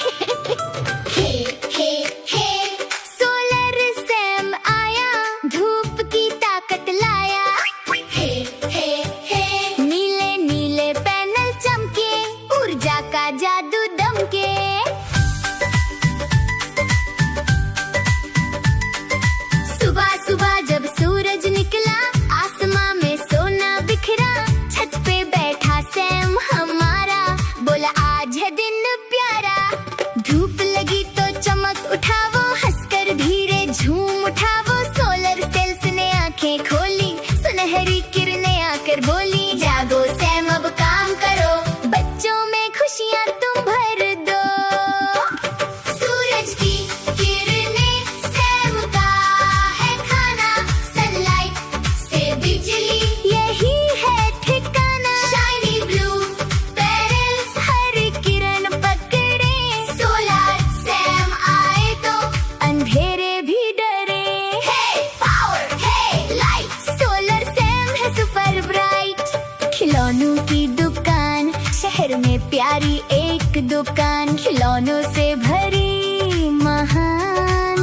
हे हे हे solar Sam आया, धूप की ताकत लाया। हे हे हे नीले नीले पैनल चमके, ऊर्जा का जादू दमके। सुबह सुबह जब सूरज निकला, आसमां में सोना बिखरा। छत पे बैठा सैम हमारा, बोला आज है दिन प्यारा। धूप लगी तो चमक उठा वो, हंसकर धीरे झूम उठा वो। सोलर सेल्स ने आंखें खोली, सुनहरी किरणें आकर बोली, जागो सैम अब काम करो, बच्चों में खुशियाँ तुम भर दो। सूरज की किरणें सैम का है खाना, सनलाइट से बिजली यही है ठिकाना। शाइनी ब्लू पैरल्स हर किरण पकड़े, सोलर सैम आए तो अंधेरे भी डरे। हे पावर हे लाइट, सोलर सैम है सुपर ब्राइट। खिलौनों की दुकान, शहर में प्यारी एक दुकान, खिलौनों से भरी महान।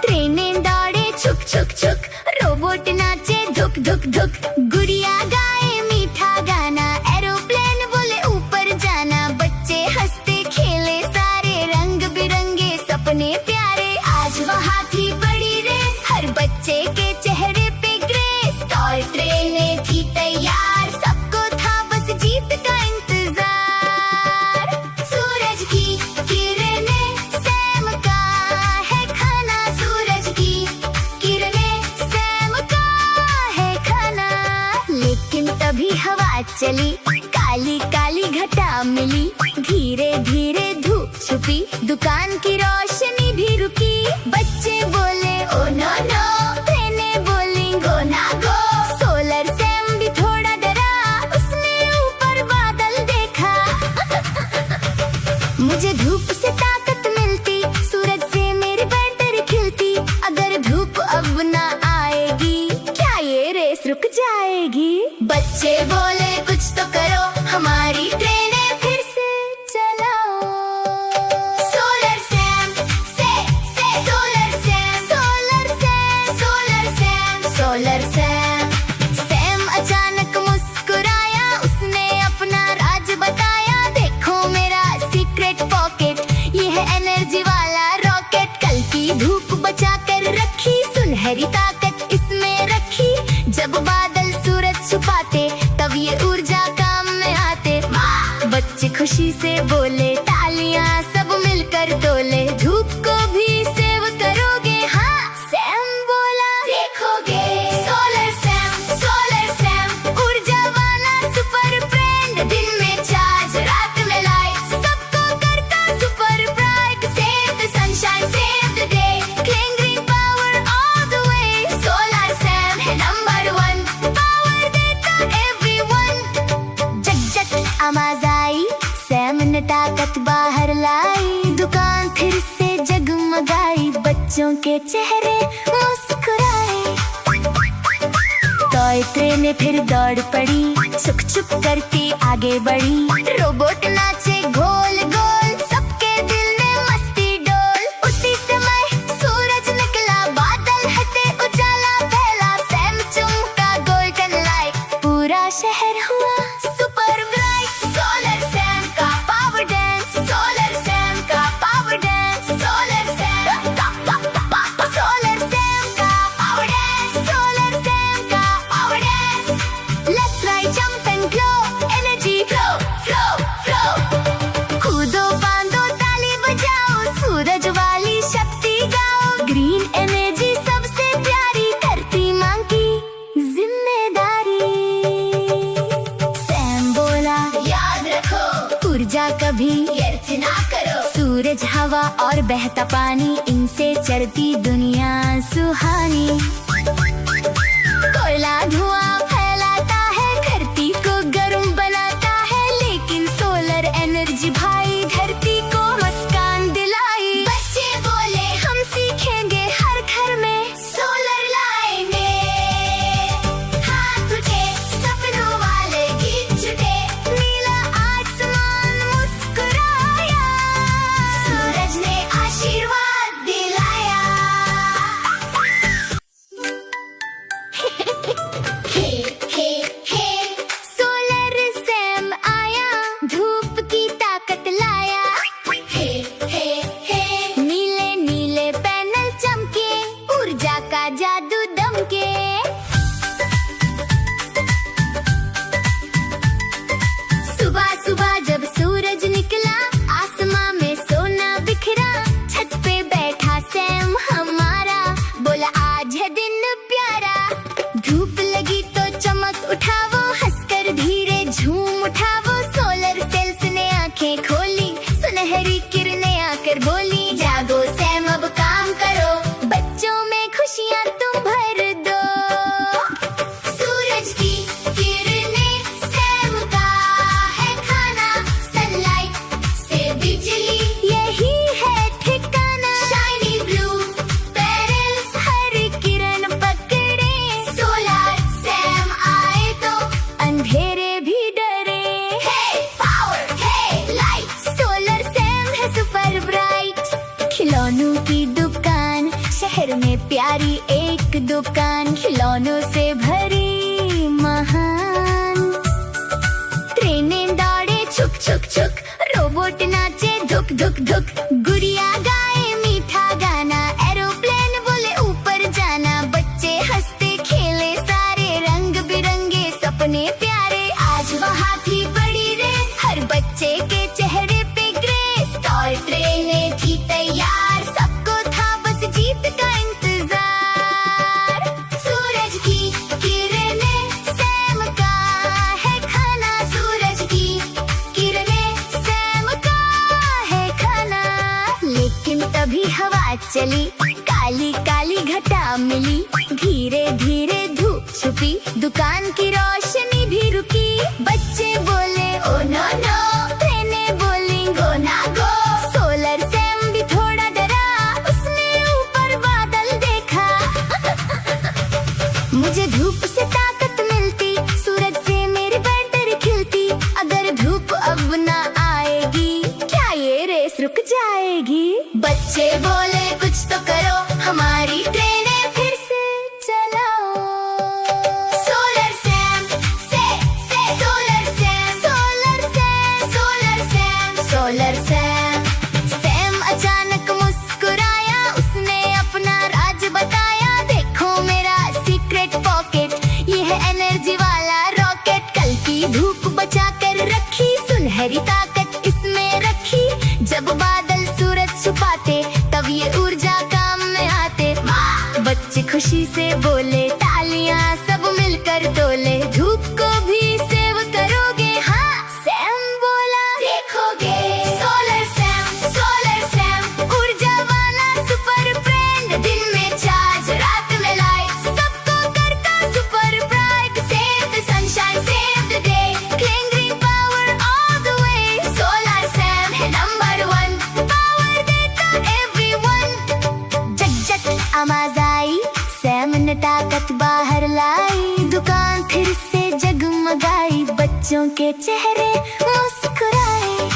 ट्रेनें दौड़े छुक छुक छुक, रोबोट नाचे धुक धुक धुक। गुड़िया गाए मीठा गाना, एरोप्लेन बोले ऊपर जाना। बच्चे हंसते खेले सारे, रंग बिरंगे सपने प्यारे। आज वहाँ थी बड़ी रेस, हर बच्चे के चेहरे पे ग्रेस। टॉय ट्रेनें थी तैयार, सबको था बस जीत का इंतजार। सूरज की किरणें सैम का है खाना, सूरज की किरणें सैम का है खाना। लेकिन तभी हवा चली, काली काली घटा मिली। धीरे धीरे धूप छुपी, दुकान की रोशनी भी रुकी। बच्चे बोले ओ नो नो, ट्रेनें बोली गो ना गो। सोलर सैम भी थोड़ा डरा, उसने ऊपर बादल देखा। मुझे धूप से ताकत मिलती, सूरज से मेरी बैटरी खिलती। अगर धूप अब ना आएगी, क्या ये रेस रुक जाएगी? बच्चे बोले कुछ तो करो, हमारी ट्रेनें फिर से चलाओ। सोलर सैम से solar Sam, solar Sam, solar Sam, solar Sam. Sam अचानक मुस्कुराया, उसने अपना राज बताया। देखो मेरा सीक्रेट पॉकेट, ये है एनर्जी वाला रॉकेट। कल की धूप बचा कर रखी, सुनहरी ताकत इसमें रखी। जब बादल सूरज छुपाते, तब ये ऊर्जा काम में आते। बच्चे खुशी से बोले, तालियां सब मिलकर तोले। धूप को भी सेव करोगे? हाँ, सैम बोला। देखोगे सोलर सैम, ऊर्जा वाला सुपर फ्रेंड। दिन में चार्ज, रात में लाइट, सबको करता super bright. Save the sunshine, save the day, claim green power all the way. Solar Sam है नंबर 1, पावर देता एवरीवन। जग जग आवाज आई, सैम ने ताकत बाहर लाई। दुकान फिर से जगमगाई, बच्चों के चेहरे मुस्कुराए। टॉय ट्रेनें फिर दौड़ पड़ी, छुक छुक करती आगे बढ़ी। रोबोट नाचे गोल गोल, सबके दिल में मस्ती डोल। उसी समय सूरज निकला, बादल हटे, उजाला फैला। सैम चमका गोल्डन लाइट, पूरा शहर हुआ सुपर ब्राइट। सोलर सैम का पावर डांस, सोलर सैम का पावर डांस, सोलर सैम का सोलर सैम का पावर डांस, सोलर सैम का power dance. Let's ride, jump and glow, energy flow flow flow. कूदो बांधो ताली बजाओ, सूरज वाली शक्ति गाओ। ग्रीन एनर्जी सबसे प्यारी, धरती माँ की जिम्मेदारी। सैम बोला याद रखो, ऊर्जा कभी व्यर्थ ना करो। सूरज, हवा और बहता पानी, इनसे चढ़ती दुनिया सुहानी। कोयला धुआं फैलाता है, धरती को गर्म बनाता है। लेकिन सोलर एनर्जी भाई, धरती को मुस्कान दिलाई। बच्चे बोले हम सीखेंगे, हर घर में सोलर लाएंगे। हाथ उठे, सपनों वाले गीत छुटे। नीला आसमान मुस्कुराया, शहर में प्यारी एक दुकान, खिलौनों से भरी महान। ट्रेनें दौड़े छुक छुक छुक, रोबोट नाचे धुक धुक धुक, गुड़िया गाए मीठा गाना, एरोप्लेन बोले ऊपर जाना। बच्चे हंसते खेले सारे, रंग बिरंगे सपने प्यारे। आज वहाँ थी बड़ी रेस, हर बच्चे के चेहरे पे ग्रेस। टॉय ट्रेनें थी तैयार, सबको था बस जीत का इंतजार। सूरज की किरणें सैम का है खाना, सूरज की किरणें सैम का है खाना। लेकिन तभी हवा चली, काली काली घटा मिली, धीरे धीरे धूप छुपी, दुकान की रोशनी भी रुकी। बच्चे बोले ओ नो नो, ट्रेनें बोली गो ना गो। सोलर सैम भी थोड़ा डरा, उसने ऊपर बादल देखा। मुझे धूप से ताकत मिलती, सूरज से मेरी बैटरी खिलती। अगर धूप अब ना आएगी, क्या ये रेस रुक जाएगी? बच्चे बोले कुछ तो करो, हमारी ट्रेनें फिर से चलाओ। सोलर सैम से solar Sam, solar Sam, solar Sam, solar Sam. Sam अचानक मुस्कुराया, उसने अपना राज बताया। देखो मेरा सीक्रेट पॉकेट, ये है एनर्जी वाला रॉकेट। कल की धूप बचा कर रखी, सुनहरी ताकत इसमें रखी। जब बादल सूरज छुपाते, तब ये ऊर्जा काम में आते। बच्चे खुशी से बोले, तालियां सब मिलकर तोले। धूप को भी सेव करोगे? हाँ, सैम बोला। देखोगे सोलर सैम, ऊर्जा वाला सुपर फ्रेंड। दिन में चार्ज, रात में लाइट, सबको करता super bright. Save the sunshine, save the day, clean green power all the way. Solar Sam है नंबर 1, पावर देता एवरीवन। जग जग आवाज आई, सैम ने ताकत बाहर लाई। दुकान फिर से जगमगाई, बच्चों के चेहरे मुस्कुराए।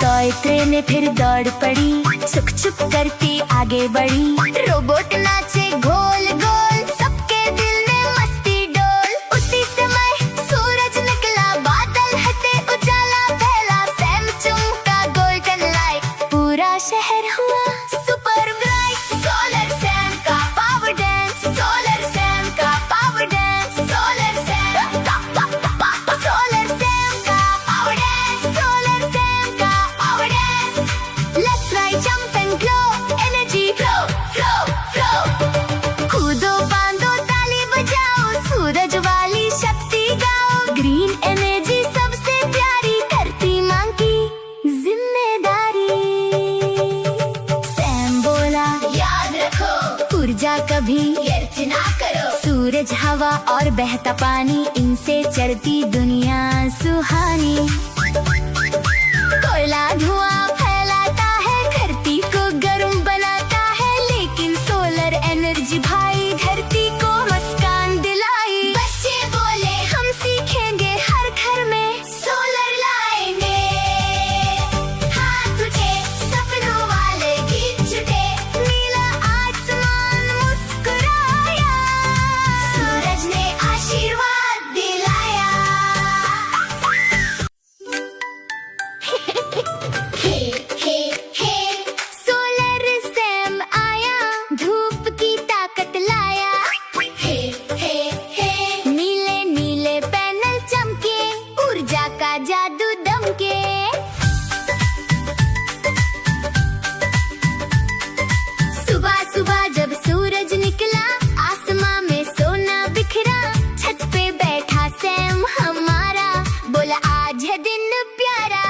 टॉय ट्रेनें फिर दौड़ पड़ी, छुक छुक करती आगे बढ़ी। रोबोट नाचे गोल गोल, सबके दिल में मस्ती डोल। उसी समय सूरज निकला, बादल हटे, उजाला फैला। सैम चमका गोल्डन लाइट, पूरा शहर हुआ सुपर ब्राइट। सोलर सैम का पावर डांस, सोलर सैम का पावर डांस, सोलर सैम का सोलर सैम का पावर डांस, सोलर सैम का power dance. Let's write, jump and glow, energy flow flow flow. कूदो बांधो ताली बजाओ, सूरज वाली शक्ति गाओ। ग्रीन एनर्जी सबसे प्यारी, करती मां की जिम्मेदारी। सैम बोला याद रखो, ऊर्जा कभी व्यर्थ ना करो। सूरज, हवा और बहता पानी, इनसे चढ़ती दुनिया सुहानी। कोयला धुआं फैलाता है, धरती को गर्म बनाता है। लेकिन सोलर एनर्जी भाई धरती को मुस्कान दिलाई। बच्चे बोले हम सीखेंगे, हर घर में सोलर लाएंगे। हाथ उठे, सपनों वाले गीत छुटे, नीला आसमान मुस्कुराया। सूरज ने आशीर्वाद दिलाया। हे हे हे, सोलर सैम आया, धूप की ताकत लाया। हे हे हे, नीले नीले पैनल चमके, ऊर्जा का जादू दमके। सुबह सुबह जब सूरज निकला, आसमां में सोना बिखरा। छत पे बैठा सैम हमारा, बोला आज है दिन प्यारा।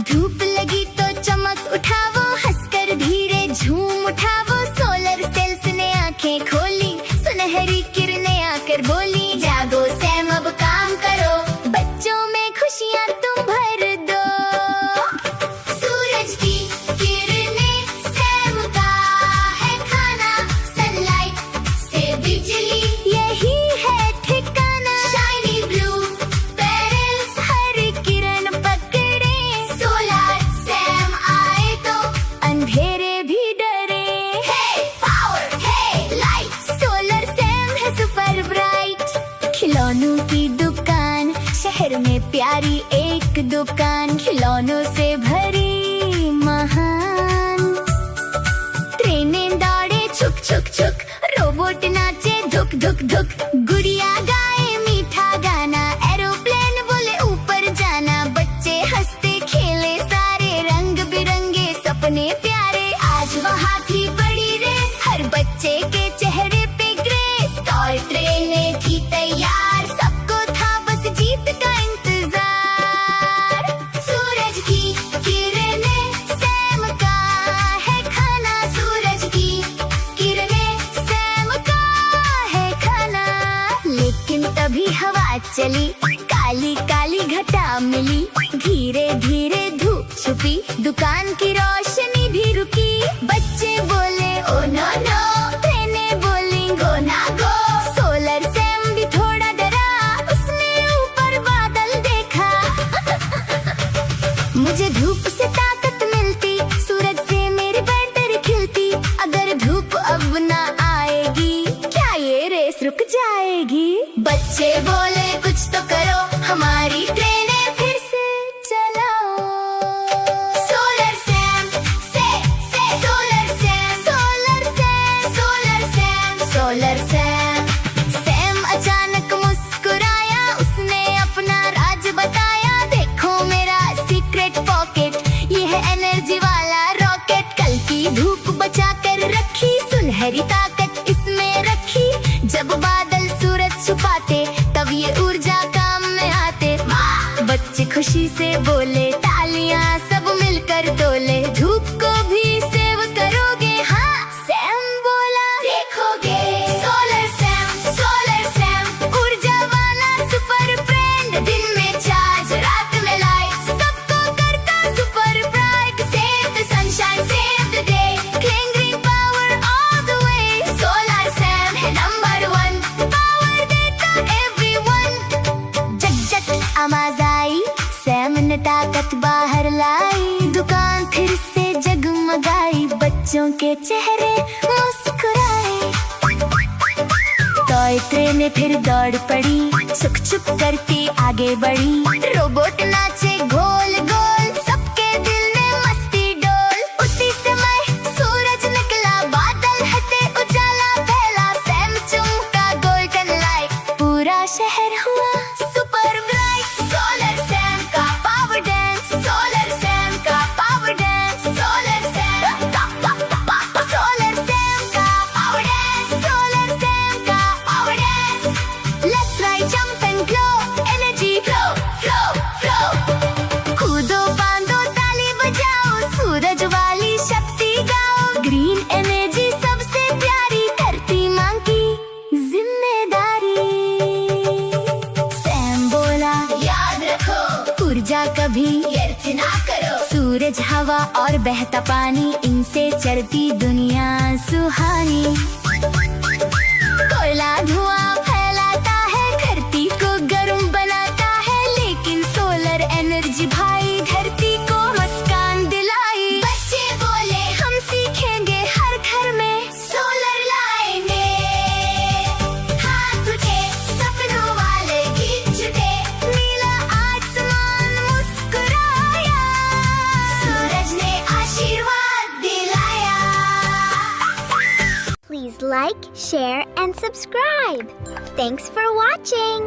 धूप लगी तो चमक उठावो, हंसकर धीरे झूम उठावो। सोलर सेल्स ने आंखें खोली, सुनहरी किरणें आकर बोली, जागो सैम अब काम करो, बच्चों में खुशियाँ तुम भर दो। दुकान खिलौनों से भरी महान। ट्रेनें दौड़े छुक छुक छुक, रोबोट नाचे धुक धुक धुक, गुड़िया गाए मीठा गाना, एरोप्लेन बोले ऊपर जाना। बच्चे हंसते खेले सारे, रंग बिरंगे सपने प्यारे। आज वहाँ थी बड़ी रेस, हर बच्चे के चेहरे पे ग्रेस। टॉय ट्रेनें थी तैयार, सबको था बस जीत का इंतजार। सूरज की किरणें सैम का है खाना, सूरज की किरणें सैम का है खाना। लेकिन तभी हवा चली, काली काली घटा मिली, धीरे धीरे धूप छुपी, दुकान की रोशनी भी रुकी। बच्चे बोले ओ नो नो, ट्रेनें बोली गो ना गो। सोलर सैम भी थोड़ा डरा, उसने ऊपर बादल देखा। मुझे धूप से ताकत मिलती, सूरज से मेरी बैटरी खिलती। अगर धूप अब ना आएगी, क्या ये रेस रुक जाएगी? बच्चे बोले कुछ तो करो, हमारी ट्रेनें फिर से चलाओ। सोलर सैम से solar Sam, solar Sam, solar Sam, solar Sam. Sam अचानक मुस्कुराया, उसने अपना राज बताया। देखो मेरा सीक्रेट पॉकेट, ये है एनर्जी वाला रॉकेट। कल की धूप बचा कर रखी, सुनहरी ताकत इसमें रखी। जब बादल सूरज छुपाते, तब ये ऊर्जा काम में आते। बच्चे खुशी से बोले, तालियां सब मिलकर तोले। धूप को भी सेव करोगे? हाँ, सैम बोला। देखोगे सोलर सैम, ऊर्जा वाला सुपर फ्रेंड। दिन में चार्ज, रात में लाइट, सबको करता super bright. Save the sunshine, save the day, clean green power all the way. Solar Sam है नंबर 1, पावर देता एवरीवन। जग जग आवाज आई, सैम ने ताकत बाहर लाई। दुकान फिर से जगमगाई, बच्चों के चेहरे मुस्कुराए। टॉय ट्रेनें फिर दौड़ पड़ी, छुक छुक करती आगे बढ़ी। रोबोट नाचे गोल गोल, सबके दिल में मस्ती डोल। उसी समय सूरज निकला, बादल हटे, उजाला फैला। सैम चमका गोल्डन लाइट, पूरा शहर हुआ सुपर ब्राइट। सोलर सैम का पावर डांस, सोलर सैम का पावर डांस, सोलर सैम का सोलर सैम का पावर डांस, सोलर सैम का power dance. Let's ride, jump and glow, energy flow flow flow. कूदो बांधो ताली बजाओ, सूरज वाली शक्ति गाओ। ग्रीन एनर्जी सबसे प्यारी, धरती माँ की जिम्मेदारी। सैम बोला याद रखो, ऊर्जा कभी व्यर्थ ना करो। सूरज, हवा और बहता पानी, इनसे चलती दुनिया सुहानी। कोयला धुआं फैलाता है, धरती को गर्म बनाता है। लेकिन सोलर एनर्जी भाई धरती को मुस्कान दिलाई। बच्चे बोले हम सीखेंगे, हर घर में सोलर लाएंगे। हाथ उठे, सपनों वाले गीत जुटे, नीला आसमान मुस्कुराया। सूरज ने आशीर्वाद दिलाया। Please like, share and subscribe. Thanks for watching.